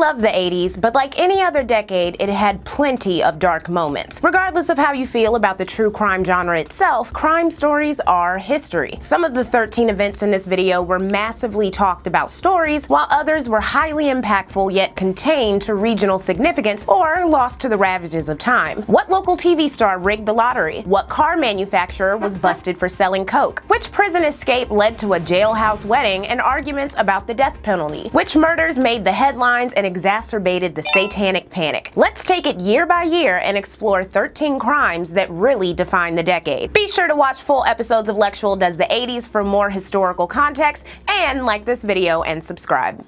love the 80s, but like any other decade, it had plenty of dark moments. Regardless of how you feel about the true crime genre itself, crime stories are history. Some of the 13 events in this video were massively talked about stories, while others were highly impactful yet contained to regional significance or lost to the ravages of time. What local TV star rigged the lottery? What car manufacturer was busted for selling coke? Which prison escape led to a jailhouse wedding and arguments about the death penalty? Which murders made the headlines and exacerbated the satanic panic? Let's take it year by year and explore 13 crimes that really define the decade. Be sure to watch full episodes of Lexual Does the 80s for more historical context, and like this video and subscribe.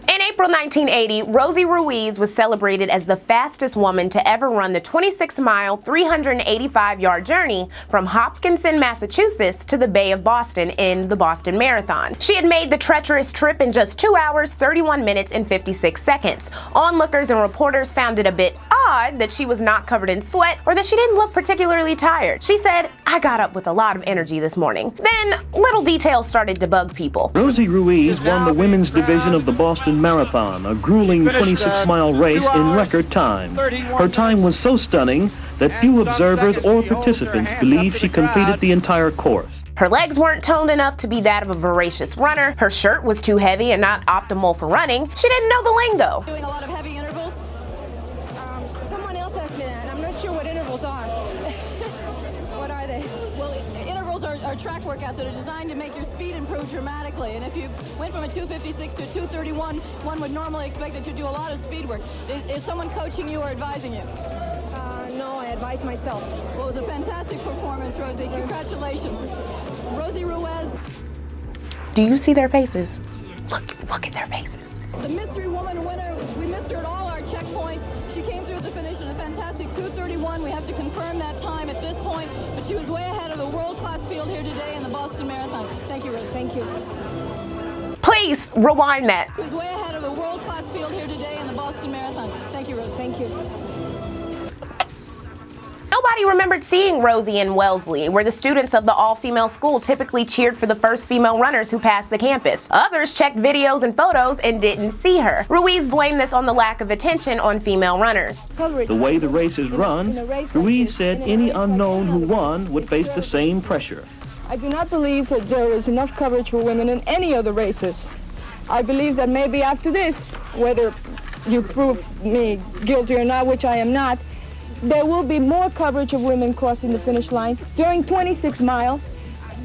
In April 1980, Rosie Ruiz was celebrated as the fastest woman to ever run the 26-mile, 385-yard journey from Hopkinton, Massachusetts to the Bay of Boston in the Boston Marathon. She had made the treacherous trip in just 2 hours, 31 minutes, and 56 seconds. Onlookers and reporters found it a bit odd that she was not covered in sweat or that she didn't look particularly tired. She said, "I got up with a lot of energy this morning." Then, little details started to bug people. Rosie Ruiz won the women's division of the Boston Marathon, a grueling 26-mile race in record time. Her time was so stunning that few observers or participants believe she completed the entire course. Her legs weren't toned enough to be that of a voracious runner. Her shirt was too heavy and not optimal for running. She didn't know the lingo. Doing a lot of heavy intervals. Someone else asked me that, and I'm not sure what intervals are. What are they? Well, intervals are track workouts that are designed to make your speed improve dramatically. And if you went from a 256 to 231, one would normally expect that you do a lot of speed work. Is someone coaching you or advising you? No, I advise myself. Well, it was a fantastic performance, Rosie. Congratulations. Rosie Ruiz. Do you see their faces? Look at their faces. The mystery woman winner, we missed her at all our checkpoints. She came through the finish in a fantastic 2:31. We have to confirm that time at this point, but she was way ahead of the world-class field here today in the Boston Marathon. Thank you, Rosie. Thank you. Please rewind that. She was way ahead of the world-class field here today in the Boston Marathon. Thank you, Rosie. Thank you. Nobody remembered seeing Rosie in Wellesley, where the students of the all-female school typically cheered for the first female runners who passed the campus. Others checked videos and photos and didn't see her. Ruiz blamed this on the lack of attention on female runners. The way the race is run, Ruiz said any unknown who won would face the same pressure. I do not believe that there is enough coverage for women in any of the races. I believe that maybe after this, whether you prove me guilty or not, which I am not, there will be more coverage of women crossing the finish line during 26 miles.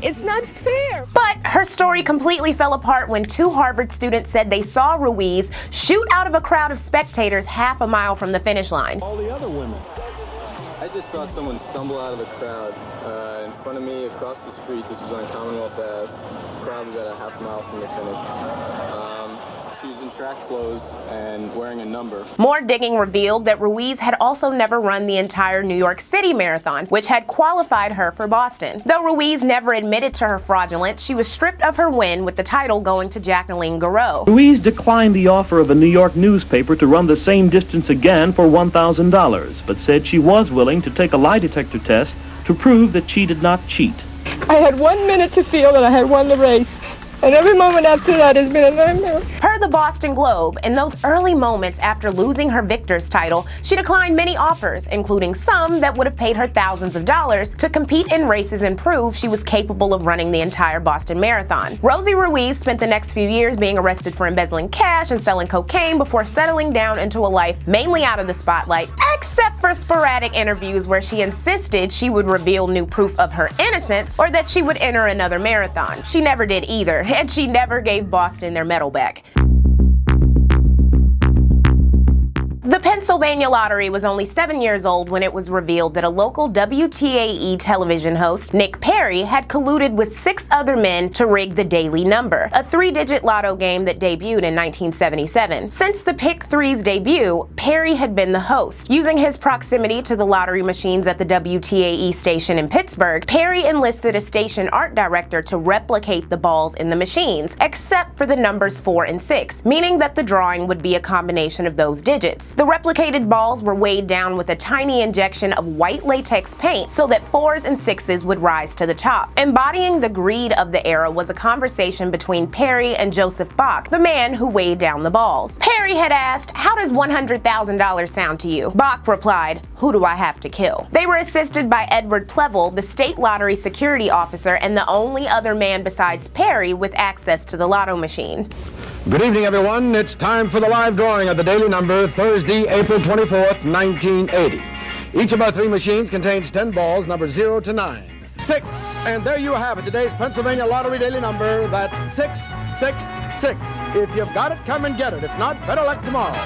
It's not fair. But her story completely fell apart when 2 Harvard students said they saw Ruiz shoot out of a crowd of spectators half a mile from the finish line. All the other women. I just saw someone stumble out of the crowd in front of me across the street. This was on Commonwealth Ave. The crowd was at a half mile from the finish. She was in track clothes and wearing a number. More digging revealed that Ruiz had also never run the entire New York City Marathon, which had qualified her for Boston. Though Ruiz never admitted to her fraudulence, she was stripped of her win, with the title going to Jacqueline Garreau. Ruiz declined the offer of a New York newspaper to run the same distance again for $1,000, but said she was willing to take a lie detector test to prove that she did not cheat. I had 1 minute to feel that I had won the race. And every moment after that has been a nightmare. Per the Boston Globe, in those early moments after losing her victor's title, she declined many offers, including some that would have paid her thousands of dollars to compete in races and prove she was capable of running the entire Boston Marathon. Rosie Ruiz spent the next few years being arrested for embezzling cash and selling cocaine before settling down into a life mainly out of the spotlight, except for sporadic interviews where she insisted she would reveal new proof of her innocence or that she would enter another marathon. She never did either, and she never gave Boston their medal back. The Pennsylvania lottery was only 7 years old when it was revealed that a local WTAE television host, Nick Perry, had colluded with 6 other men to rig the daily number, a 3-digit lotto game that debuted in 1977. Since the Pick 3's debut, Perry had been the host. Using his proximity to the lottery machines at the WTAE station in Pittsburgh, Perry enlisted a station art director to replicate the balls in the machines, except for the numbers 4 and 6, meaning that the drawing would be a combination of those digits. The replicated balls were weighed down with a tiny injection of white latex paint so that 4s and 6s would rise to the top. Embodying the greed of the era was a conversation between Perry and Joseph Bach, the man who weighed down the balls. Perry had asked, "How does $100,000 sound to you?" Bach replied, "Who do I have to kill?" They were assisted by Edward Plevel, the state lottery security officer and the only other man besides Perry with access to the lotto machine. Good evening, everyone. It's time for the live drawing of the daily number, Thursday, April 24th, 1980. Each of our 3 machines contains 10 balls, numbers 0 to 9. 6, and there you have it, today's Pennsylvania lottery daily number. That's 666. If you've got it, come and get it. If not, better luck tomorrow.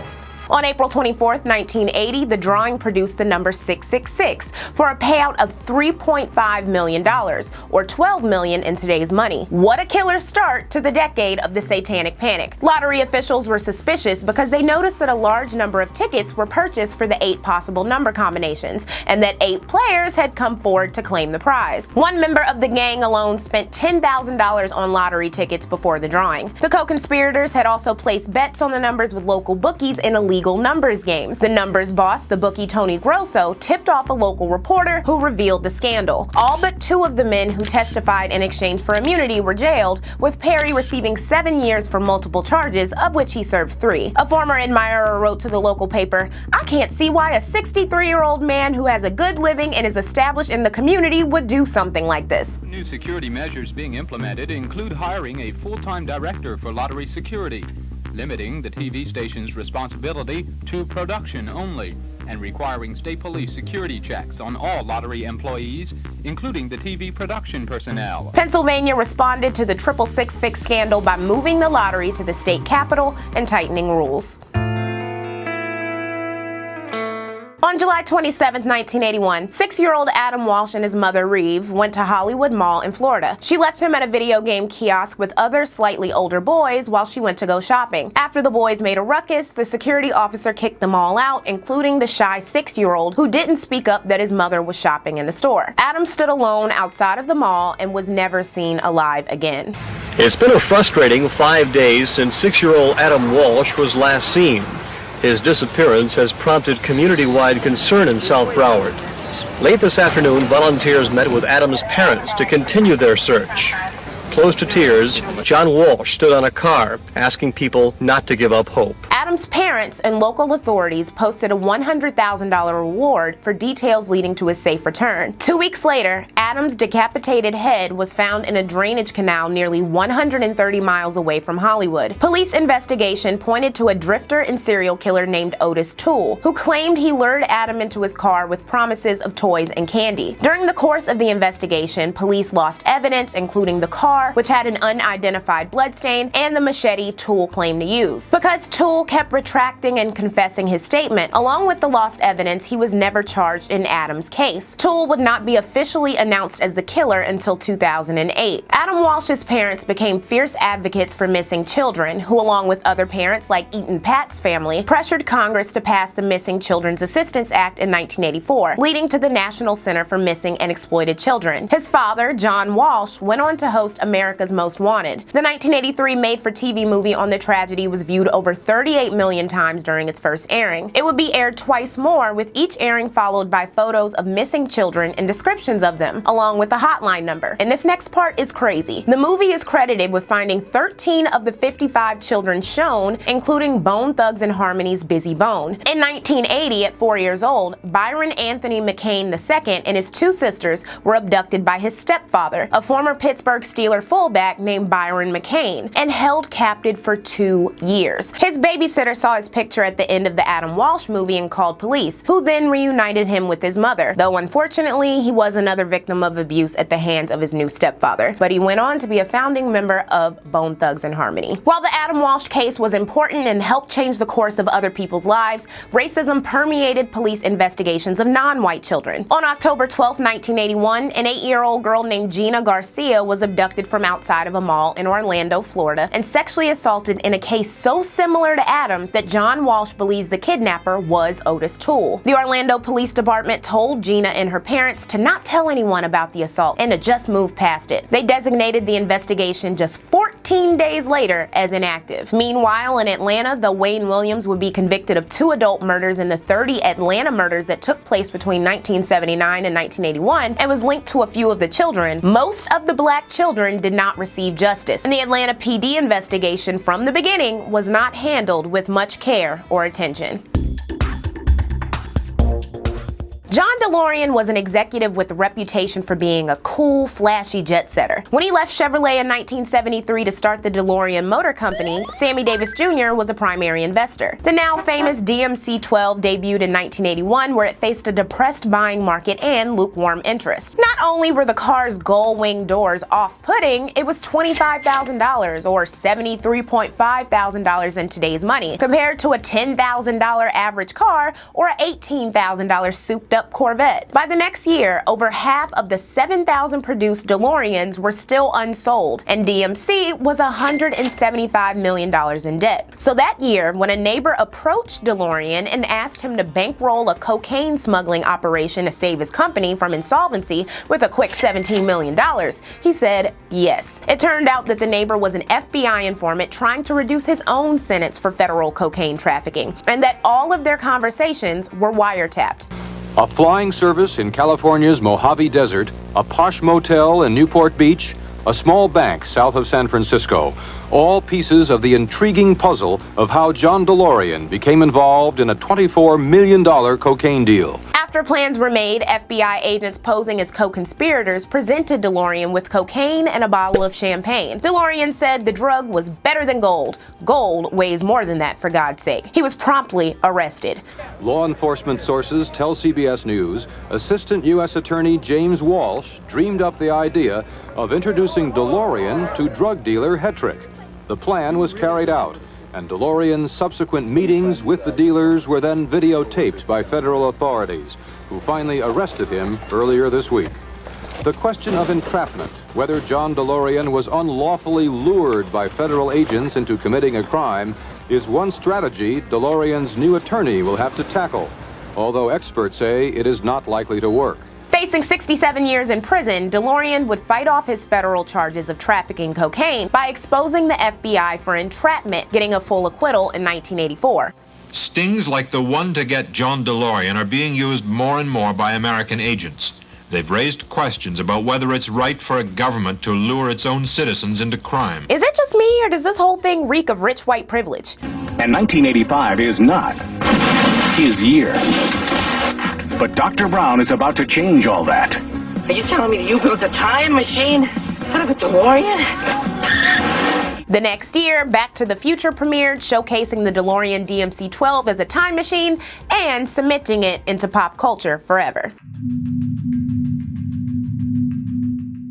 On April 24th, 1980, the drawing produced the number 666 for a payout of $3.5 million, or $12 million in today's money. What a killer start to the decade of the Satanic Panic. Lottery officials were suspicious because they noticed that a large number of tickets were purchased for the 8 possible number combinations, and that 8 players had come forward to claim the prize. One member of the gang alone spent $10,000 on lottery tickets before the drawing. The co-conspirators had also placed bets on the numbers with local bookies in illegal numbers games. The numbers boss, the bookie Tony Grosso, tipped off a local reporter who revealed the scandal. All but 2 of the men who testified in exchange for immunity were jailed, with Perry receiving 7 years for multiple charges, of which he served 3. A former admirer wrote to the local paper, "I can't see why a 63-year-old man who has a good living and is established in the community would do something like this." New security measures being implemented include hiring a full-time director for lottery security, limiting the TV station's responsibility to production only, and requiring state police security checks on all lottery employees, including the TV production personnel. Pennsylvania responded to the 666 fix scandal by moving the lottery to the state capital and tightening rules. On July 27, 1981, 6-year-old Adam Walsh and his mother, Reeve, went to Hollywood Mall in Florida. She left him at a video game kiosk with other slightly older boys while she went to go shopping. After the boys made a ruckus, the security officer kicked them all out, including the shy 6-year-old who didn't speak up that his mother was shopping in the store. Adam stood alone outside of the mall and was never seen alive again. It's been a frustrating 5 days since 6-year-old Adam Walsh was last seen. His disappearance has prompted community-wide concern in South Broward. Late this afternoon, volunteers met with Adam's parents to continue their search. Close to tears, John Walsh stood on a car asking people not to give up hope. Adam's parents and local authorities posted a $100,000 reward for details leading to his safe return. 2 weeks later, Adam's decapitated head was found in a drainage canal nearly 130 miles away from Hollywood. Police investigation pointed to a drifter and serial killer named Otis Toole, who claimed he lured Adam into his car with promises of toys and candy. During the course of the investigation, police lost evidence, including the car, which had an unidentified bloodstain, and the machete Toole claimed to use. Because Toole kept retracting and confessing his statement, along with the lost evidence, he was never charged in Adam's case. Toole would not be officially announced as the killer until 2008. Adam Walsh's parents became fierce advocates for missing children, who, along with other parents like Eaton Pat's family, pressured Congress to pass the Missing Children's Assistance Act in 1984, leading to the National Center for Missing and Exploited Children. His father, John Walsh, went on to host America's Most Wanted. The 1983 made-for-TV movie on the tragedy was viewed over 38 million times during its first airing. It would be aired twice more, with each airing followed by photos of missing children and descriptions of them, along with a hotline number. And this next part is crazy. The movie is credited with finding 13 of the 55 children shown, including Bone Thugs and Harmony's Busy Bone. In 1980, at 4 years old, Byron Anthony McCain II and his 2 sisters were abducted by his stepfather, a former Pittsburgh Steelers fullback named Byron McCain, and held captive for 2 years. His baby babysitter saw his picture at the end of the Adam Walsh movie and called police, who then reunited him with his mother, though unfortunately he was another victim of abuse at the hands of his new stepfather. But he went on to be a founding member of Bone Thugs and Harmony. While the Adam Walsh case was important and helped change the course of other people's lives, racism permeated police investigations of non-white children. On October 12, 1981, an 8-year-old girl named Gina Garcia was abducted from outside of a mall in Orlando, Florida, and sexually assaulted in a case so similar to Adam's that John Walsh believes the kidnapper was Otis Toole. The Orlando Police Department told Gina and her parents to not tell anyone about the assault and to just move past it. They designated the investigation just 14 days later as inactive. Meanwhile, in Atlanta, though Wayne Williams would be convicted of 2 adult murders in the 30 Atlanta murders that took place between 1979 and 1981 and was linked to a few of the children, most of the black children did not receive justice, and the Atlanta PD investigation from the beginning was not handled with much care or attention. John Delorean was an executive with a reputation for being a cool, flashy jet setter. When he left Chevrolet in 1973 to start the Delorean Motor Company, Sammy Davis Jr. was a primary investor. The now famous DMC-12 debuted in 1981, where it faced a depressed buying market and lukewarm interest. Not only were the car's gull-wing doors off-putting, it was $25,000 or $73,500 in today's money, compared to a $10,000 average car or an $18,000 souped-up Corvette. By the next year, over half of the 7,000 produced DeLoreans were still unsold, and DMC was $175 million in debt. So that year, when a neighbor approached DeLorean and asked him to bankroll a cocaine smuggling operation to save his company from insolvency with a quick $17 million, he said yes. It turned out that the neighbor was an FBI informant trying to reduce his own sentence for federal cocaine trafficking, and that all of their conversations were wiretapped. A flying service in California's Mojave Desert, a posh motel in Newport Beach, a small bank south of San Francisco, all pieces of the intriguing puzzle of how John DeLorean became involved in a $24 million cocaine deal. After plans were made, FBI agents posing as co-conspirators presented DeLorean with cocaine and a bottle of champagne. DeLorean said the drug was better than gold. Gold weighs more than that, for God's sake. He was promptly arrested. Law enforcement sources tell CBS News Assistant U.S. Attorney James Walsh dreamed up the idea of introducing DeLorean to drug dealer Hetrick. The plan was carried out, and DeLorean's subsequent meetings with the dealers were then videotaped by federal authorities, who finally arrested him earlier this week. The question of entrapment, whether John DeLorean was unlawfully lured by federal agents into committing a crime, is one strategy DeLorean's new attorney will have to tackle, although experts say it is not likely to work. Facing 67 years in prison, DeLorean would fight off his federal charges of trafficking cocaine by exposing the FBI for entrapment, getting a full acquittal in 1984. Stings like the one to get John DeLorean are being used more and more by American agents. They've raised questions about whether it's right for a government to lure its own citizens into crime. Is it just me, or does this whole thing reek of rich white privilege? And 1985 is not his year. But Dr. Brown is about to change all that. Are you telling me that you built a time machine out of a DeLorean? The next year, Back to the Future premiered, showcasing the DeLorean DMC-12 as a time machine and cementing it into pop culture forever.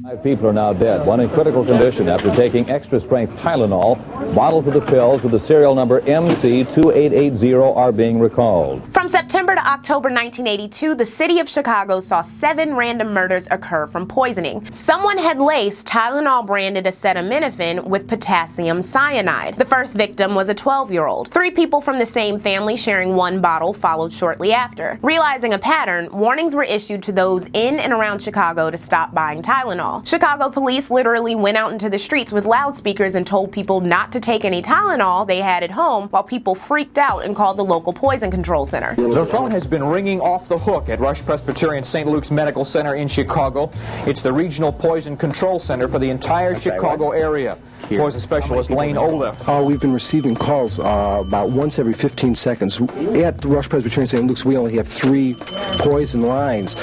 5 people are now dead, one in critical condition after taking extra-strength Tylenol. Bottles of the pills with the serial number MC2880 are being recalled. From September to October 1982, the city of Chicago saw 7 random murders occur from poisoning. Someone had laced Tylenol-branded acetaminophen with potassium cyanide. The first victim was a 12-year-old. 3 people from the same family sharing one bottle followed shortly after. Realizing a pattern, warnings were issued to those in and around Chicago to stop buying Tylenol. Chicago police literally went out into the streets with loudspeakers and told people not to take any Tylenol they had at home, while people freaked out and called the local poison control center. The phone has been ringing off the hook at Rush Presbyterian St. Luke's Medical Center in Chicago. It's the regional poison control center for the entire Chicago area. Poison specialist Lane Olaf. We've been receiving calls about once every 15 seconds. At Rush Presbyterian St. Luke's, we only have 3 poison lines,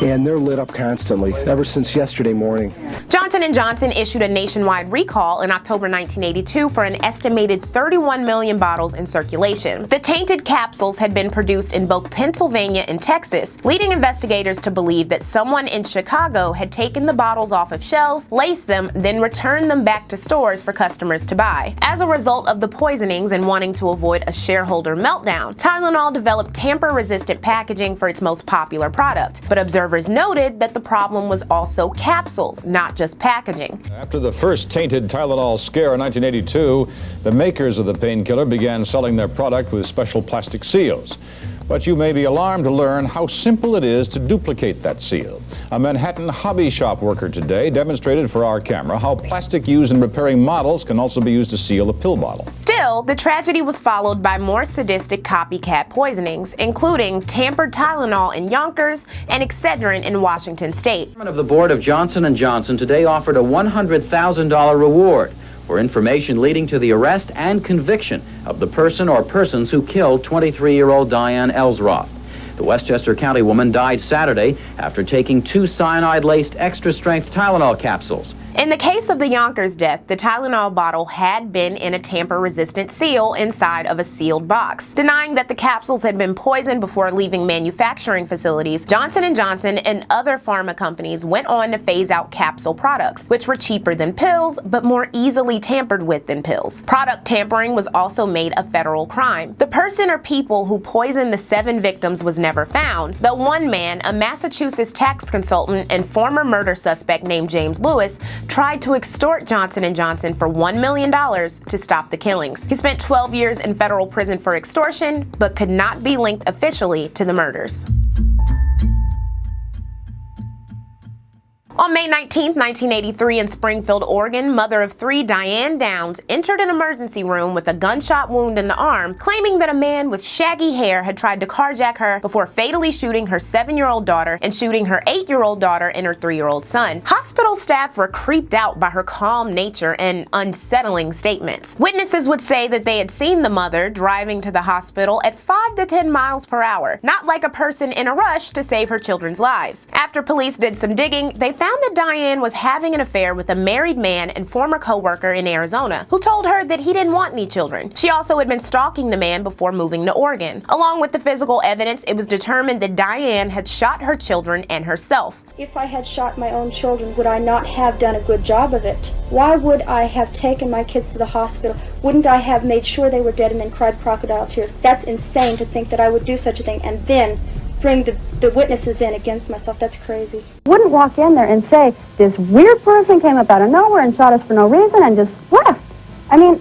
and they're lit up constantly, ever since yesterday morning. Johnson & Johnson issued a nationwide recall in October 1982 for an estimated 31 million bottles in circulation. The tainted capsules had been produced in both Pennsylvania and Texas, leading investigators to believe that someone in Chicago had taken the bottles off of shelves, laced them, then returned them back to stores for customers to buy. As a result of the poisonings and wanting to avoid a shareholder meltdown, Tylenol developed tamper-resistant packaging for its most popular product, but observers noted that the problem was also capsules, not just packaging. After the first tainted Tylenol scare in 1982, the makers of the painkiller began selling their product with special plastic seals. But you may be alarmed to learn how simple it is to duplicate that seal. A Manhattan hobby shop worker today demonstrated for our camera how plastic used in repairing models can also be used to seal a pill bottle. Still, the tragedy was followed by more sadistic copycat poisonings, including tampered Tylenol in Yonkers and Excedrin in Washington state. The chairman of the board of Johnson & Johnson today offered a $100,000 reward for information leading to the arrest and conviction of the person or persons who killed 23-year-old Diane Elsroth. The Westchester County woman died Saturday after taking 2 cyanide-laced extra-strength Tylenol capsules. In the case of the Yonkers death, the Tylenol bottle had been in a tamper-resistant seal inside of a sealed box. Denying that the capsules had been poisoned before leaving manufacturing facilities, Johnson & Johnson and other pharma companies went on to phase out capsule products, which were cheaper than pills, but more easily tampered with than pills. Product tampering was also made a federal crime. The person or people who poisoned the 7 victims was never found, though one man, a Massachusetts tax consultant and former murder suspect named James Lewis, tried to extort Johnson & Johnson for $1 million to stop the killings. He spent 12 years in federal prison for extortion, but could not be linked officially to the murders. On May 19, 1983 in Springfield, Oregon, mother of 3 Diane Downs entered an emergency room with a gunshot wound in the arm, claiming that a man with shaggy hair had tried to carjack her before fatally shooting her 7-year-old daughter and shooting her 8-year-old daughter and her 3-year-old son. Hospital staff were creeped out by her calm nature and unsettling statements. Witnesses would say that they had seen the mother driving to the hospital at 5 to 10 miles per hour, not like a person in a rush to save her children's lives. After police did some digging, they found that Diane was having an affair with a married man and former co-worker in Arizona who told her that he didn't want any children. She also had been stalking the man before moving to Oregon. Along with the physical evidence, it was determined that Diane had shot her children and herself. If I had shot my own children, would I not have done a good job of it? Why would I have taken my kids to the hospital? Wouldn't I have made sure they were dead and then cried crocodile tears? That's insane to think that I would do such a thing and then bring the witnesses in against myself. That's crazy. Wouldn't walk in there and say, this weird person came up out of nowhere and shot us for no reason and just left. I mean,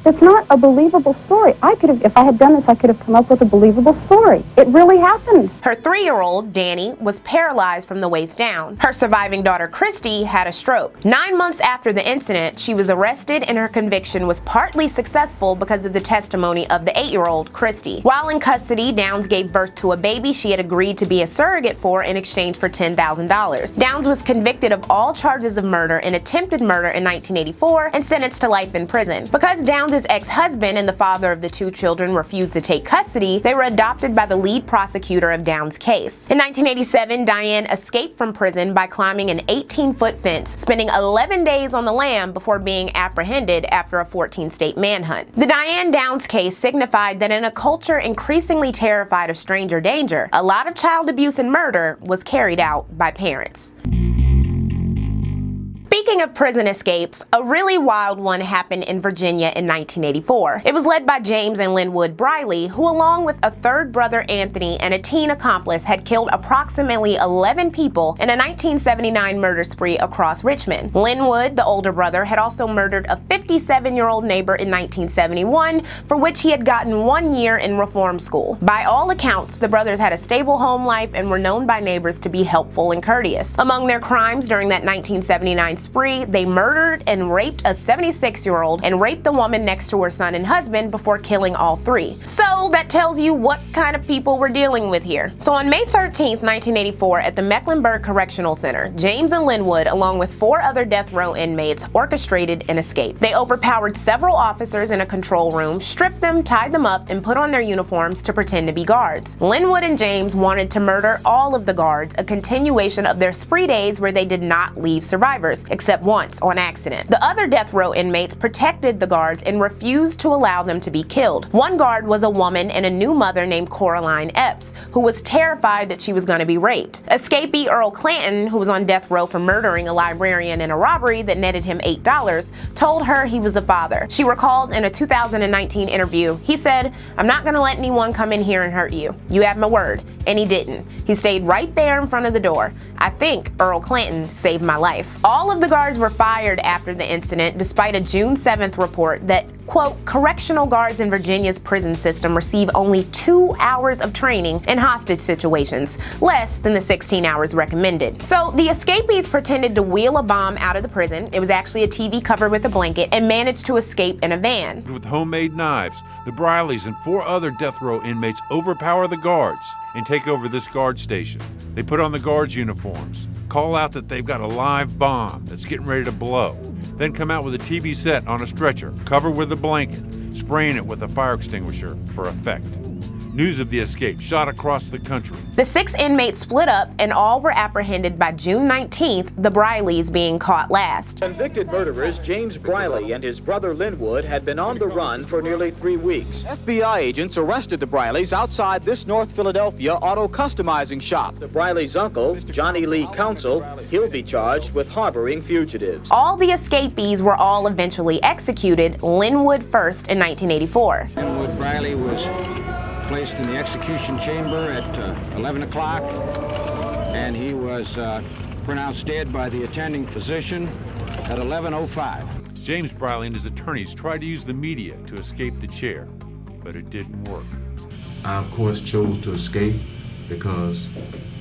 it's not a believable story. I could have, if I had done this, I could have come up with a believable story. It really happened. Her 3-year-old, Danny, was paralyzed from the waist down. Her surviving daughter, Christy, had a stroke. 9 months after the incident, she was arrested and her conviction was partly successful because of the testimony of the 8-year-old, Christy. While in custody, Downs gave birth to a baby she had agreed to be a surrogate for in exchange for $10,000. Downs was convicted of all charges of murder and attempted murder in 1984 and sentenced to life in prison. Because Downs' ex-husband and the father of the 2 children refused to take custody, they were adopted by the lead prosecutor of Downs' case. In 1987, Diane escaped from prison by climbing an 18-foot fence, spending 11 days on the lam before being apprehended after a 14-state manhunt. The Diane Downs case signified that in a culture increasingly terrified of stranger danger, a lot of child abuse and murder was carried out by parents. Speaking of prison escapes, a really wild one happened in Virginia in 1984. It was led by James and Linwood Briley, who along with a 3rd brother Anthony and a teen accomplice had killed approximately 11 people in a 1979 murder spree across Richmond. Linwood, the older brother, had also murdered a 57-year-old neighbor in 1971, for which he had gotten 1 year in reform school. By all accounts, the brothers had a stable home life and were known by neighbors to be helpful and courteous. Among their crimes during that 1979 spree free, they murdered and raped a 76-year-old and raped the woman next to her son and husband before killing all three. So that tells you what kind of people we're dealing with here. So on May 13th, 1984, at the Mecklenburg Correctional Center, James and Linwood, along with 4 other death row inmates, orchestrated an escape. They overpowered several officers in a control room, stripped them, tied them up, and put on their uniforms to pretend to be guards. Linwood and James wanted to murder all of the guards, a continuation of their spree days where they did not leave survivors, except once on accident. The other death row inmates protected the guards and refused to allow them to be killed. One guard was a woman and a new mother named Carlina White, who was terrified that she was going to be raped. Escapee Earl Clanton, who was on death row for murdering a librarian in a robbery that netted him $8, told her he was a father. She recalled in a 2019 interview, he said, "I'm not going to let anyone come in here and hurt you. You have my word." And he didn't. He stayed right there in front of the door. I think Earl Clanton saved my life. All of the guards were fired after the incident, despite a June 7th report that, quote, correctional guards in Virginia's prison system receive only 2 hours of training in hostage situations, less than the 16 hours recommended. So the escapees pretended to wheel a bomb out of the prison. It was actually a TV covered with a blanket, and managed to escape in a van. With homemade knives, the Brileys and 4 other death row inmates overpower the guards and take over this guard station. They put on the guards' uniforms, call out that they've got a live bomb that's getting ready to blow, then come out with a TV set on a stretcher, covered with a blanket, spraying it with a fire extinguisher for effect. News of the escape shot across the country. The 6 inmates split up and all were apprehended by June 19th, the Brileys being caught last. Convicted murderers James Briley and his brother Linwood had been on the run for nearly 3 weeks. FBI agents arrested the Brileys outside this North Philadelphia auto customizing shop. The Brileys' uncle, Johnny Lee Counsell, he'll be charged with harboring fugitives. All the escapees were all eventually executed, Linwood first in 1984. Linwood Briley was placed in the execution chamber at 11 o'clock, and he was pronounced dead by the attending physician at 11:05. James Briley and his attorneys tried to use the media to escape the chair, but it didn't work. I, of course, chose to escape because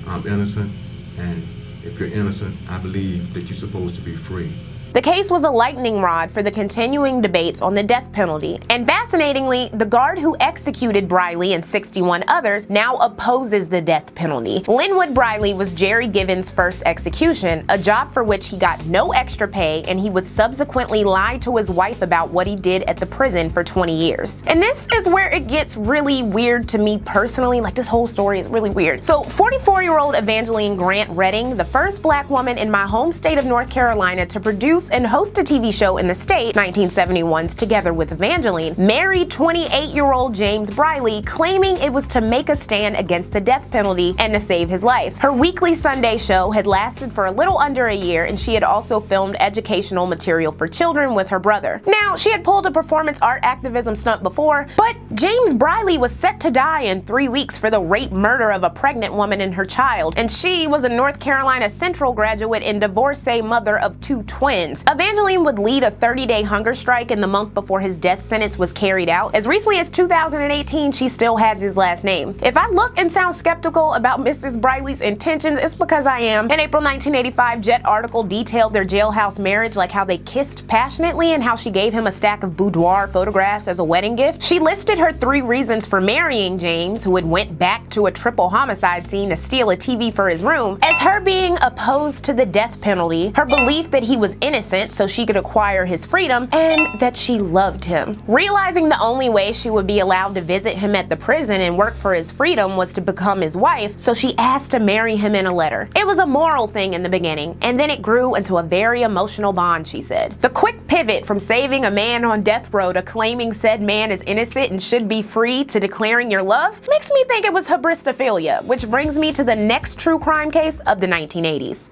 I'm innocent, and if you're innocent, I believe that you're supposed to be free. The case was a lightning rod for the continuing debates on the death penalty. And fascinatingly, the guard who executed Briley and 61 others now opposes the death penalty. Linwood Briley was Jerry Given's first execution, a job for which he got no extra pay, and he would subsequently lie to his wife about what he did at the prison for 20 years. And this is where it gets really weird to me personally. Like, this whole story is really weird. So 44-year-old Evangeline Grant Redding, the first black woman in my home state of North Carolina to produce and host a TV show in the state, 1971's Together with Evangeline, married 28-year-old James Briley, claiming it was to make a stand against the death penalty and to save his life. Her weekly Sunday show had lasted for a little under a year, and she had also filmed educational material for children with her brother. Now, she had pulled a performance art activism stunt before, but James Briley was set to die in 3 weeks for the rape murder of a pregnant woman and her child, and she was a North Carolina Central graduate and divorcee mother of 2 twins. Evangeline would lead a 30-day hunger strike in the month before his death sentence was carried out. As recently as 2018, she still has his last name. If I look and sound skeptical about Mrs. Briley's intentions, it's because I am. An April 1985 Jet article detailed their jailhouse marriage, like how they kissed passionately and how she gave him a stack of boudoir photographs as a wedding gift. She listed her 3 reasons for marrying James, who had went back to a triple homicide scene to steal a TV for his room, as her being opposed to the death penalty, her belief that he was innocent so she could acquire his freedom, and that she loved him. Realizing the only way she would be allowed to visit him at the prison and work for his freedom was to become his wife, so she asked to marry him in a letter. It was a moral thing in the beginning, and then it grew into a very emotional bond, she said. The quick pivot from saving a man on death row to claiming said man is innocent and should be free to declaring your love makes me think it was hybristophilia, which brings me to the next true crime case of the 1980s.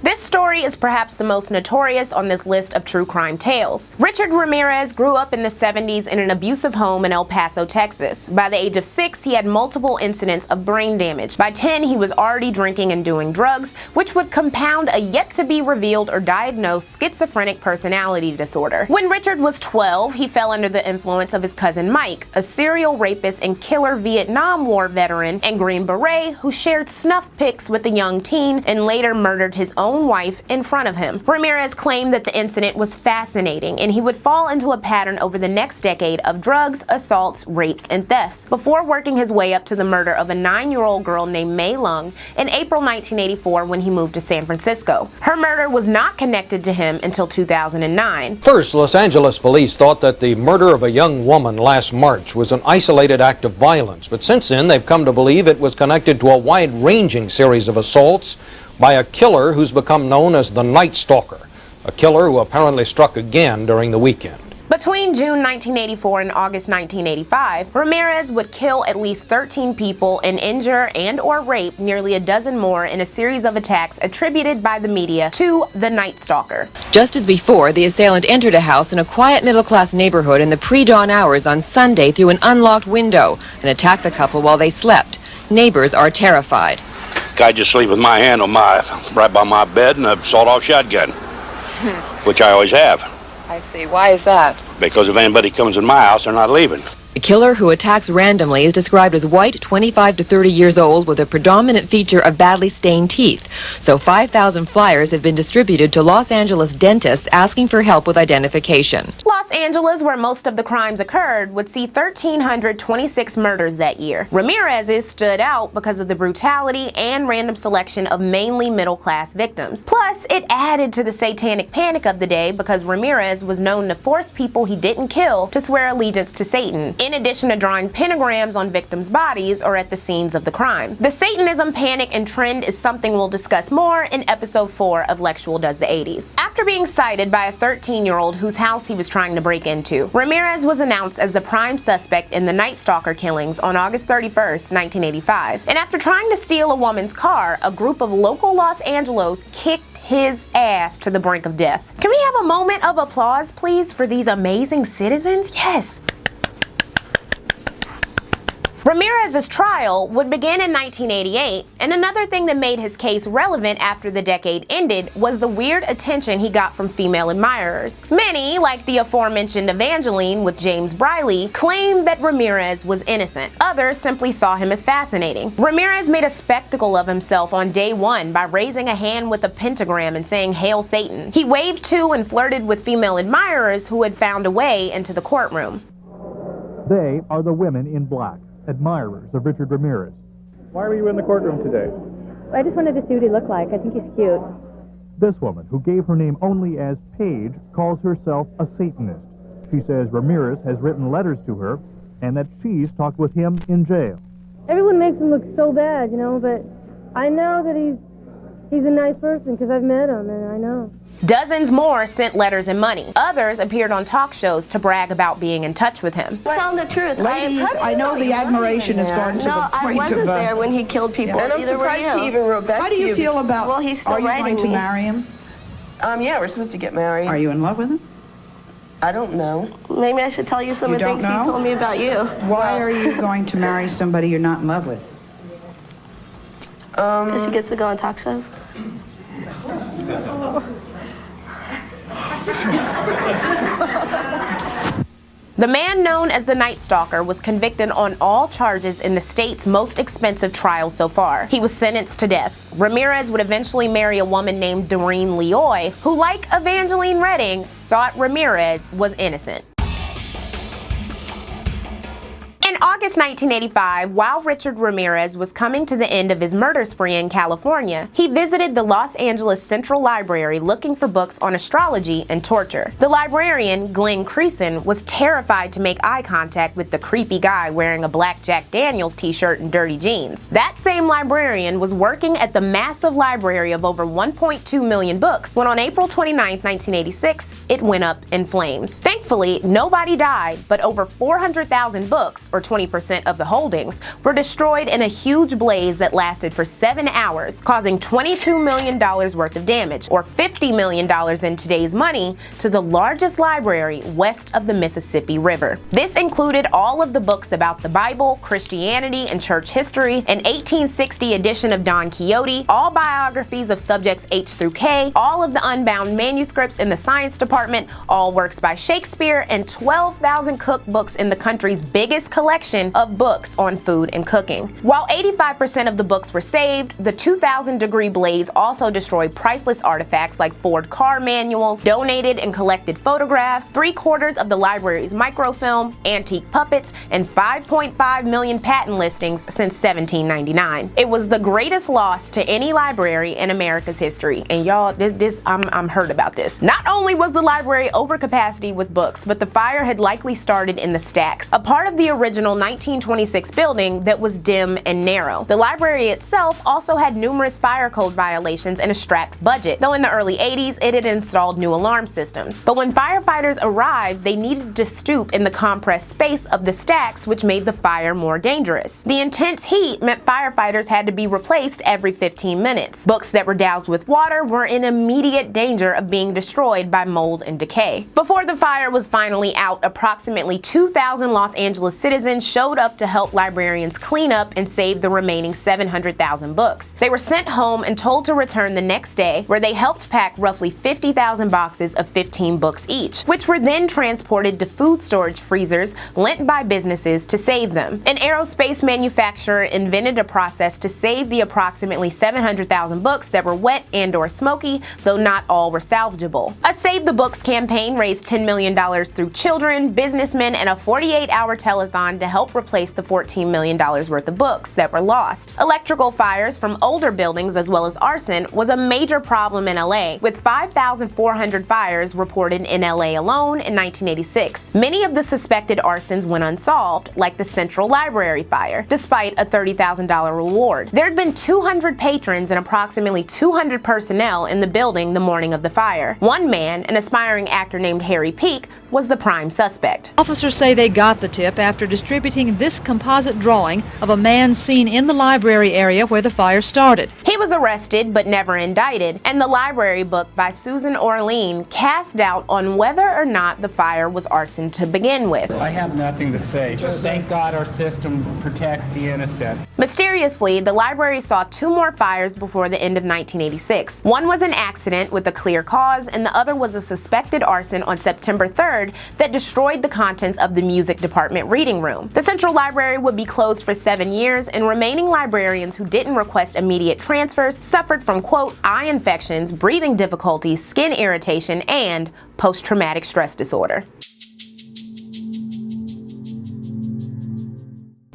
This story is perhaps the most notorious on this list of true crime tales. Richard Ramirez grew up in the 70s in an abusive home in El Paso, Texas. By the age of 6, he had multiple incidents of brain damage. By 10, he was already drinking and doing drugs, which would compound a yet-to-be-revealed or diagnosed schizophrenic personality disorder. When Richard was 12, he fell under the influence of his cousin Mike, a serial rapist and killer Vietnam War veteran and Green Beret who shared snuff pics with a young teen and later murdered his own wife in front of him. Ramirez claimed that the incident was fascinating and he would fall into a pattern over the next decade of drugs, assaults, rapes, and thefts, before working his way up to the murder of a 9-year-old girl named May Lung in April 1984 when he moved to San Francisco. Her murder was not connected to him until 2009. First, Los Angeles police thought that the murder of a young woman last March was an isolated act of violence, but since then they've come to believe it was connected to a wide-ranging series of assaults by a killer who's become known as the Nightstalker, a killer who apparently struck again during the weekend. Between June 1984 and August 1985, Ramirez would kill at least 13 people and injure and/or rape nearly a dozen more in a series of attacks attributed by the media to the Nightstalker. Just as before, the assailant entered a house in a quiet middle-class neighborhood in the pre-dawn hours on Sunday through an unlocked window and attacked the couple while they slept. Neighbors are terrified. I just sleep with my hand on right by my bed and a sawed-off shotgun, which I always have. I see. Why is that? Because if anybody comes in my house, they're not leaving. The killer, who attacks randomly, is described as white, 25 to 30 years old, with a predominant feature of badly stained teeth. So 5,000 flyers have been distributed to Los Angeles dentists asking for help with identification. Los Angeles, where most of the crimes occurred, would see 1,326 murders that year. Ramirez's stood out because of the brutality and random selection of mainly middle-class victims. Plus, it added to the satanic panic of the day because Ramirez was known to force people he didn't kill to swear allegiance to Satan, in addition to drawing pentagrams on victims' bodies or at the scenes of the crime. The Satanism panic and trend is something we'll discuss more in episode 4 of Lexual Does the 80s. After being cited by a 13-year-old whose house he was trying to break into, Ramirez was announced as the prime suspect in the Nightstalker killings on August 31st, 1985. And after trying to steal a woman's car, a group of local Los Angelos kicked his ass to the brink of death. Can we have a moment of applause, please, for these amazing citizens? Yes. Ramirez's trial would begin in 1988, and another thing that made his case relevant after the decade ended was the weird attention he got from female admirers. Many, like the aforementioned Evangeline with James Briley, claimed that Ramirez was innocent. Others simply saw him as fascinating. Ramirez made a spectacle of himself on day one by raising a hand with a pentagram and saying, "Hail Satan." He waved to and flirted with female admirers who had found a way into the courtroom. They are the women in black, admirers of Richard Ramirez. Why were you in the courtroom today? I just wanted to see what he looked like. I think he's cute. This woman, who gave her name only as Paige, calls herself a Satanist. She says Ramirez has written letters to her and that she's talked with him in jail. Everyone makes him look so bad, you know, but I know that he's a nice person because I've met him and I know. Dozens more sent letters and money. Others appeared on talk shows to brag about being in touch with him. Tell the truth. Ladies, I know the admiration has gone to the point of... I wasn't there when he killed people. And I'm surprised he even wrote back to you. How do you feel about... Well, he's still writing me. Are you going to marry him? Yeah, we're supposed to get married. Are you in love with him? I don't know. Maybe I should tell you some of the things he told me about you. Why are you going to marry somebody you're not in love with? Because she gets to go on talk shows. The man known as the Nightstalker was convicted on all charges in the state's most expensive trial so far. He was sentenced to death. Ramirez would eventually marry a woman named Doreen Leoy, who, like Evangeline Redding, thought Ramirez was innocent. In August 1985, while Richard Ramirez was coming to the end of his murder spree in California, he visited the Los Angeles Central Library looking for books on astrology and torture. The librarian, Glenn Creason, was terrified to make eye contact with the creepy guy wearing a black Jack Daniels t-shirt and dirty jeans. That same librarian was working at the massive library of over 1.2 million books when on April 29, 1986, it went up in flames. Thankfully, nobody died, but over 400,000 books, or 20% 90% of the holdings, were destroyed in a huge blaze that lasted for 7 hours, causing $22 million worth of damage, or $50 million in today's money, to the largest library west of the Mississippi River. This included all of the books about the Bible, Christianity, and church history, an 1860 edition of Don Quixote, all biographies of subjects H through K, all of the unbound manuscripts in the science department, all works by Shakespeare, and 12,000 cookbooks in the country's biggest collection of books on food and cooking. While 85% of the books were saved, the 2,000-degree blaze also destroyed priceless artifacts like Ford car manuals, donated and collected photographs, 3/4 of the library's microfilm, antique puppets, and 5.5 million patent listings since 1799. It was the greatest loss to any library in America's history, and y'all, I'm hurt about this. Not only was the library over capacity with books, but the fire had likely started in the stacks, a part of the original 1926 building that was dim and narrow. The library itself also had numerous fire code violations and a strapped budget, though in the early 80s it had installed new alarm systems. But when firefighters arrived, they needed to stoop in the compressed space of the stacks, which made the fire more dangerous. The intense heat meant firefighters had to be replaced every 15 minutes. Books that were doused with water were in immediate danger of being destroyed by mold and decay. Before the fire was finally out, approximately 2,000 Los Angeles citizens showed up to help librarians clean up and save the remaining 700,000 books. They were sent home and told to return the next day, where they helped pack roughly 50,000 boxes of 15 books each, which were then transported to food storage freezers lent by businesses to save them. An aerospace manufacturer invented a process to save the approximately 700,000 books that were wet and/or smoky, though not all were salvageable. A Save the Books campaign raised $10 million through children, businessmen, and a 48-hour telethon to help replace the $14 million worth of books that were lost. Electrical fires from older buildings as well as arson was a major problem in LA, with 5,400 fires reported in LA alone in 1986. Many of the suspected arsons went unsolved, like the Central Library fire, despite a $30,000 reward. There had been 200 patrons and approximately 200 personnel in the building the morning of the fire. One man, an aspiring actor named Harry Peake, was the prime suspect. Officers say they got the tip after distributing this composite drawing of a man seen in the library area where the fire started. He was arrested but never indicted, and the library book by Susan Orlean cast doubt on whether or not the fire was arson to begin with. I have nothing to say. Just thank God our system protects the innocent. Mysteriously, the library saw 2 more fires before the end of 1986. One was an accident with a clear cause, and the other was a suspected arson on September 3rd that destroyed the contents of the music department reading room. The Central Library would be closed for 7 years, and remaining librarians who didn't request immediate transfers suffered from, quote, eye infections, breathing difficulties, skin irritation, and post-traumatic stress disorder.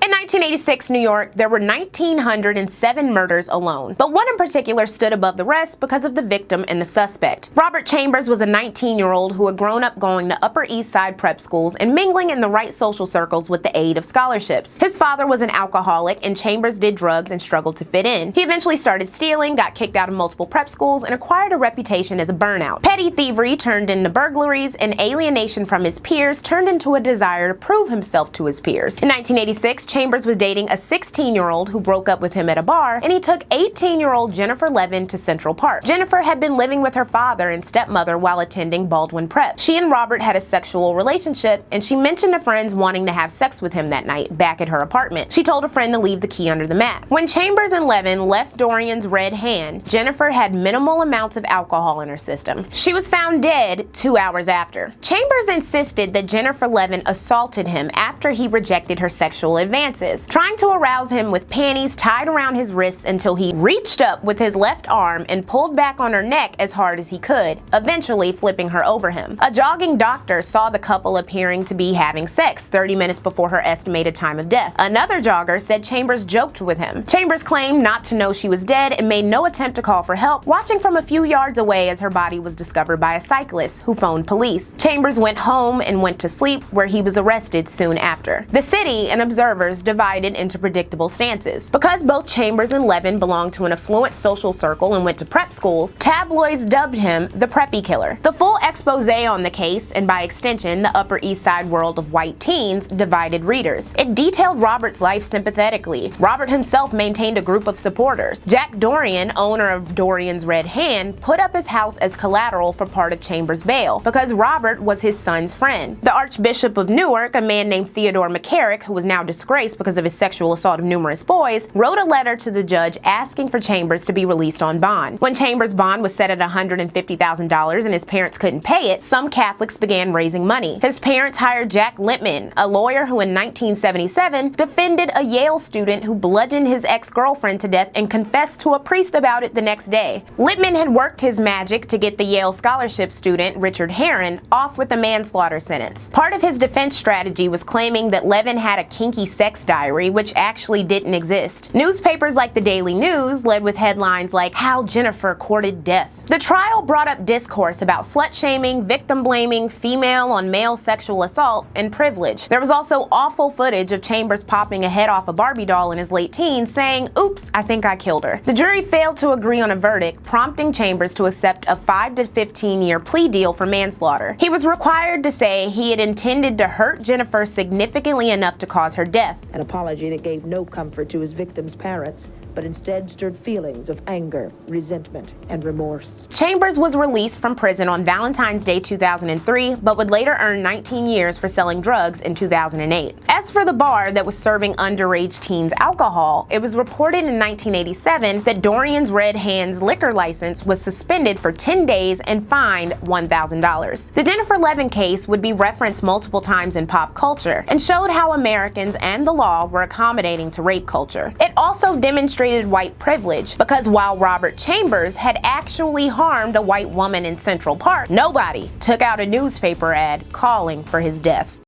In 1986 New York, there were 1,907 murders alone, but one in particular stood above the rest because of the victim and the suspect. Robert Chambers was a 19-year-old who had grown up going to Upper East Side prep schools and mingling in the right social circles with the aid of scholarships. His father was an alcoholic, and Chambers did drugs and struggled to fit in. He eventually started stealing, got kicked out of multiple prep schools, and acquired a reputation as a burnout. Petty thievery turned into burglaries, and alienation from his peers turned into a desire to prove himself to his peers. In 1986, Chambers was dating a 16-year-old who broke up with him at a bar, and he took 18-year-old Jennifer Levin to Central Park. Jennifer had been living with her father and stepmother while attending Baldwin Prep. She and Robert had a sexual relationship, and she mentioned to friends wanting to have sex with him that night back at her apartment. She told a friend to leave the key under the mat. When Chambers and Levin left Dorian's Red Hand, Jennifer had minimal amounts of alcohol in her system. She was found dead 2 hours after. Chambers insisted that Jennifer Levin assaulted him after he rejected her sexual advances, trying to arouse him with panties tied around his wrists until he reached up with his left arm and pulled back on her neck as hard as he could, eventually flipping her over him. A jogging doctor saw the couple appearing to be having sex 30 minutes before her estimated time of death. Another jogger said Chambers joked with him. Chambers claimed not to know she was dead and made no attempt to call for help, watching from a few yards away as her body was discovered by a cyclist who phoned police. Chambers went home and went to sleep, where he was arrested soon after. The city and observers divided divided into predictable stances. Because both Chambers and Levin belonged to an affluent social circle and went to prep schools, tabloids dubbed him the Preppy Killer. The full expose on the case, and by extension the Upper East Side world of white teens, divided readers. It detailed Robert's life sympathetically. Robert himself maintained a group of supporters. Jack Dorian, owner of Dorian's Red Hand, put up his house as collateral for part of Chambers' bail because Robert was his son's friend. The Archbishop of Newark, a man named Theodore McCarrick, who was now disgraced because of his sexual assault of numerous boys, wrote a letter to the judge asking for Chambers to be released on bond. When Chambers' bond was set at $150,000 and his parents couldn't pay it, some Catholics began raising money. His parents hired Jack Lippman, a lawyer who in 1977 defended a Yale student who bludgeoned his ex-girlfriend to death and confessed to a priest about it the next day. Lippman had worked his magic to get the Yale scholarship student, Richard Herron, off with a manslaughter sentence. Part of his defense strategy was claiming that Levin had a kinky sex diary, which actually didn't exist. Newspapers like the Daily News led with headlines like "How Jennifer Courted Death." The trial brought up discourse about slut-shaming, victim-blaming, female on male sexual assault, and privilege. There was also awful footage of Chambers popping a head off a Barbie doll in his late teens, saying, "Oops, I think I killed her." The jury failed to agree on a verdict, prompting Chambers to accept a 5 to 15-year plea deal for manslaughter. He was required to say he had intended to hurt Jennifer significantly enough to cause her death. An apology that gave no comfort to his victim's parents, but instead stirred feelings of anger, resentment, and remorse. Chambers was released from prison on Valentine's Day 2003, but would later earn 19 years for selling drugs in 2008. As for the bar that was serving underage teens alcohol, it was reported in 1987 that Dorian's Red Hand's liquor license was suspended for 10 days and fined $1,000. The Jennifer Levin case would be referenced multiple times in pop culture and showed how Americans and the law were accommodating to rape culture. It also demonstrated white privilege, because while Robert Chambers had actually harmed a white woman in Central Park, nobody took out a newspaper ad calling for his death.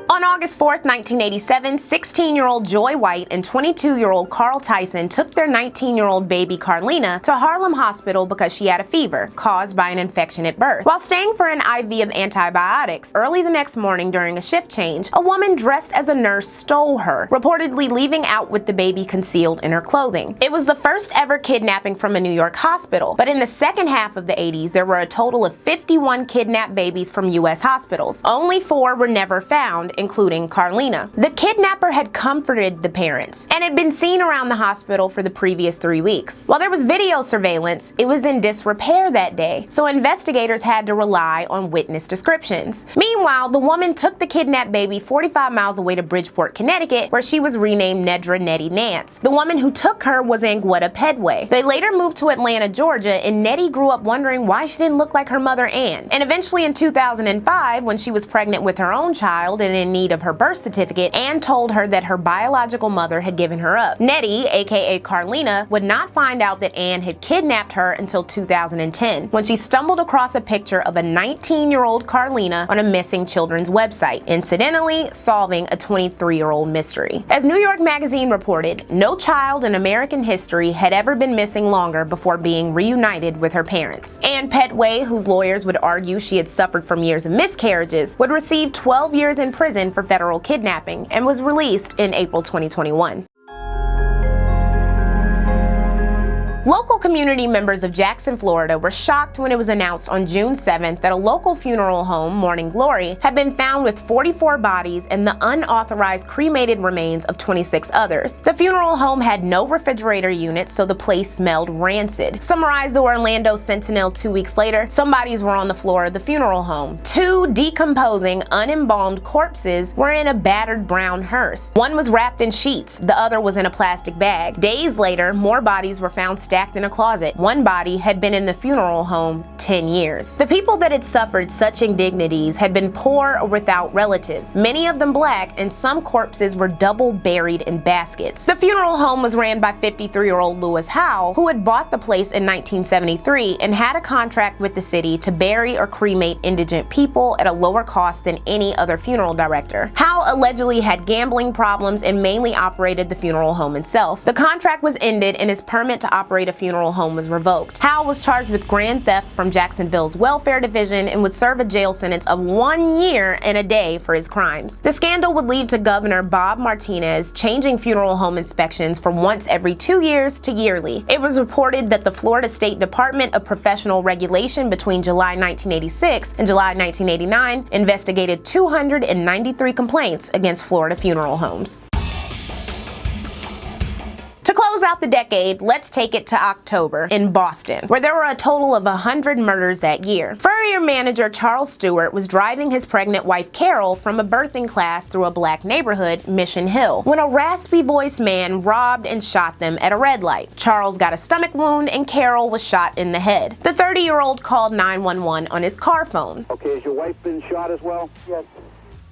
On August 4th, 1987, 16-year-old Joy White and 22-year-old Carl Tyson took their 19-year-old baby Carlina to Harlem Hospital because she had a fever caused by an infection at birth. While staying for an IV of antibiotics, early the next morning during a shift change, a woman dressed as a nurse stole her, reportedly leaving out with the baby concealed in her clothing. It was the first ever kidnapping from a New York hospital, but in the second half of the 80s, there were a total of 51 kidnapped babies from U.S. hospitals. Only 4 were never found, including Carlina. The kidnapper had comforted the parents and had been seen around the hospital for the previous 3 weeks. While there was video surveillance, it was in disrepair that day, so investigators had to rely on witness descriptions. Meanwhile, the woman took the kidnapped baby 45 miles away to Bridgeport, Connecticut, where she was renamed Nedra Nettie Nance. The woman who took her was Anguetta Pedway. They later moved to Atlanta, Georgia, and Nettie grew up wondering why she didn't look like her mother Ann. And eventually in 2005, when she was pregnant with her own child and in need of her birth certificate, Ann told her that her biological mother had given her up. Nettie, aka Carlina, would not find out that Ann had kidnapped her until 2010, when she stumbled across a picture of a 19-year-old Carlina on a missing children's website, incidentally solving a 23-year-old mystery. As New York Magazine reported, no child in American history had ever been missing longer before being reunited with her parents. Ann Pedway, whose lawyers would argue she had suffered from years of miscarriages, would receive 12 years in prison for federal kidnapping and was released in April 2021. Local community members of Jackson, Florida were shocked when it was announced on June 7th that a local funeral home, Morning Glory, had been found with 44 bodies and the unauthorized cremated remains of 26 others. The funeral home had no refrigerator units, so the place smelled rancid. Summarized the Orlando Sentinel 2 weeks later, some bodies were on the floor of the funeral home. 2 decomposing, unembalmed corpses were in a battered brown hearse. One was wrapped in sheets, the other was in a plastic bag. Days later, more bodies were found stacked in a closet. One body had been in the funeral home 10 years. The people that had suffered such indignities had been poor or without relatives, many of them black, and some corpses were double buried in baskets. The funeral home was ran by 53-year-old Lewis Howe, who had bought the place in 1973 and had a contract with the city to bury or cremate indigent people at a lower cost than any other funeral director. Howe allegedly had gambling problems and mainly operated the funeral home itself. The contract was ended and his permit to operate a funeral home was revoked. Howell was charged with grand theft from Jacksonville's welfare division and would serve a jail sentence of 1 year and a day for his crimes. The scandal would lead to Governor Bob Martinez changing funeral home inspections from once every 2 years to yearly. It was reported that the Florida State Department of Professional Regulation between July 1986 and July 1989 investigated 293 complaints against Florida funeral homes. To close out the decade, let's take it to October in Boston, where there were a total of 100 murders that year. Furrier manager Charles Stuart was driving his pregnant wife Carol from a birthing class through a black neighborhood, Mission Hill, when a raspy-voiced man robbed and shot them at a red light. Charles got a stomach wound and Carol was shot in the head. The 30-year-old called 911 on his car phone. Okay, has your wife been shot as well? Yes.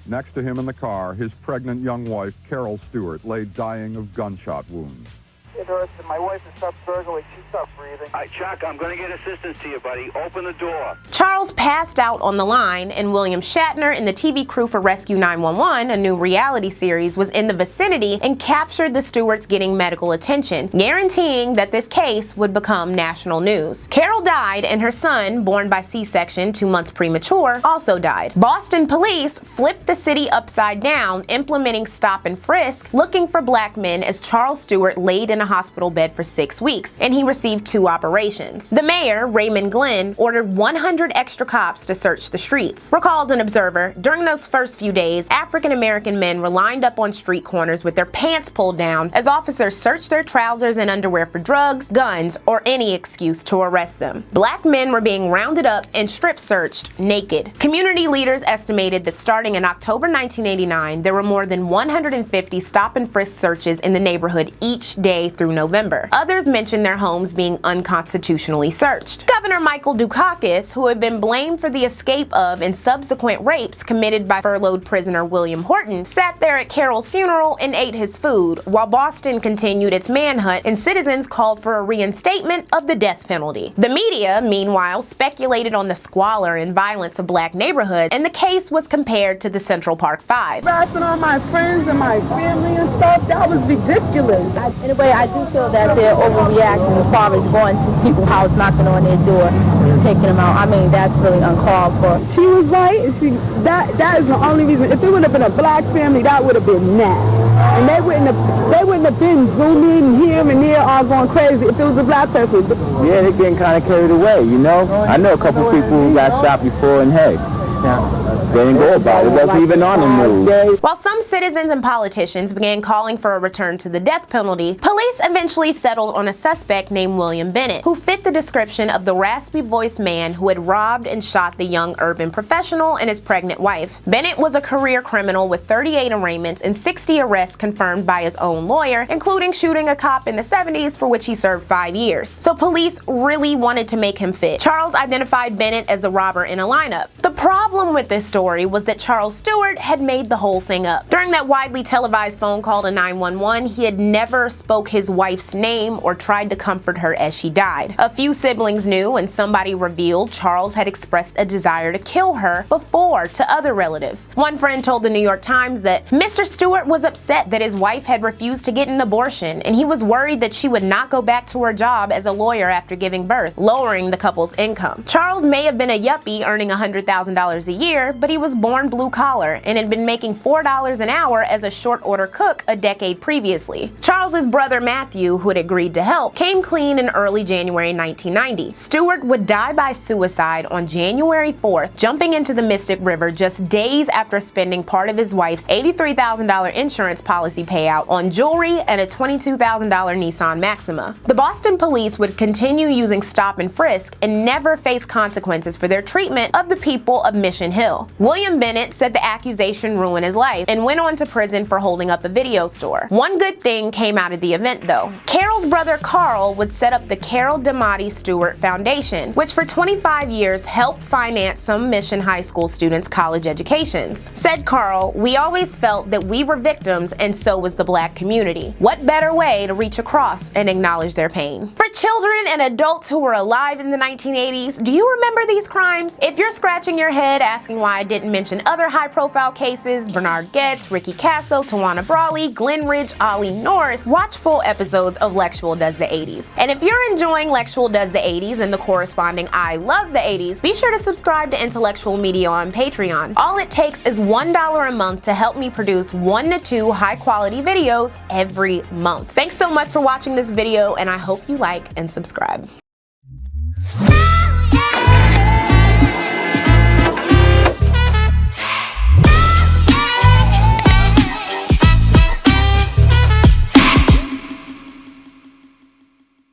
Next to him in the car, his pregnant young wife, Carol Stuart, lay dying of gunshot wounds. Interested. My wife is sub-gurgling. She's stopped breathing. All right, Chuck, I'm going to get assistance to you, buddy. Open the door. Charles passed out on the line, and William Shatner and the TV crew for Rescue 911, a new reality series, was in the vicinity and captured the Stewarts getting medical attention, guaranteeing that this case would become national news. Carol died, and her son, born by C-section 2 months premature, also died. Boston police flipped the city upside down, implementing stop and frisk, looking for black men as Charles Stuart laid in a hospital bed for 6 weeks, and he received 2 operations. The mayor, Raymond Glenn, ordered 100 extra cops to search the streets. Recalled an observer, during those first few days, African-American men were lined up on street corners with their pants pulled down as officers searched their trousers and underwear for drugs, guns, or any excuse to arrest them. Black men were being rounded up and strip searched naked. Community leaders estimated that starting in October 1989, there were more than 150 stop and frisk searches in the neighborhood each day through November. Others mentioned their homes being unconstitutionally searched. Governor Michael Dukakis, who had been blamed for the escape of and subsequent rapes committed by furloughed prisoner William Horton, sat there at Carol's funeral and ate his food, while Boston continued its manhunt and citizens called for a reinstatement of the death penalty. The media, meanwhile, speculated on the squalor and violence of black neighborhoods, and the case was compared to the Central Park Five. Harassing all my friends and my family and stuff, that was ridiculous. Anyway, I do feel that they're overreacting as far as going to people's house, knocking on their door, and taking them out. I mean, that's really uncalled for. She was right. That is the only reason. If it would have been a black family, that would have been nasty. And they wouldn't have been zooming here and there, all going crazy if it was a black person. Yeah, they're getting kind of carried away, you know? I know a couple people who got shot before, and hey, they didn't go about it. It wasn't even on the news. While some citizens and politicians began calling for a return to the death penalty, police eventually settled on a suspect named William Bennett, who fit the description of the raspy-voiced man who had robbed and shot the young urban professional and his pregnant wife. Bennett was a career criminal with 38 arraignments and 60 arrests confirmed by his own lawyer, including shooting a cop in the 70s for which he served 5 years. So police really wanted to make him fit. Charles identified Bennett as the robber in a lineup. The problem with this story was that Charles Stuart had made the whole thing up. During that widely televised phone call to 911, he had never spoke his wife's name or tried to comfort her as she died. A few siblings knew, and somebody revealed Charles had expressed a desire to kill her before to other relatives. One friend told the New York Times that Mr. Stuart was upset that his wife had refused to get an abortion, and he was worried that she would not go back to her job as a lawyer after giving birth, lowering the couple's income. Charles may have been a yuppie earning $100,000 a year, but he was born blue-collar and had been making $4 an hour as a short-order cook a decade previously. Charles's brother Matthew, who had agreed to help, came clean in early January 1990. Stuart would die by suicide on January 4th, jumping into the Mystic River just days after spending part of his wife's $83,000 insurance policy payout on jewelry and a $22,000 Nissan Maxima. The Boston police would continue using stop and frisk and never face consequences for their treatment of the people of Mission Hill. William Bennett said the accusation ruined his life and went on to prison for holding up a video store. One good thing came out of the event, though. Carol's brother Carl would set up the Carol DeMotti Stewart Foundation, which for 25 years helped finance some Mission High School students' college educations. Said Carl, "We always felt that we were victims and so was the black community. What better way to reach across and acknowledge their pain?" For children and adults who were alive in the 1980s, do you remember these crimes? If you're scratching your head asking why I didn't mention other high-profile cases, Bernard Goetz, Ricky Castle, Tawana Brawley, Glen Ridge, Ollie North, watch full episodes of Lexual Does the 80s. And if you're enjoying Lexual Does the 80s and the corresponding I Love the 80s, be sure to subscribe to Intellectual Media on Patreon. All it takes is $1 a month to help me produce 1 to 2 high-quality videos every month. Thanks so much for watching this video, and I hope you like and subscribe.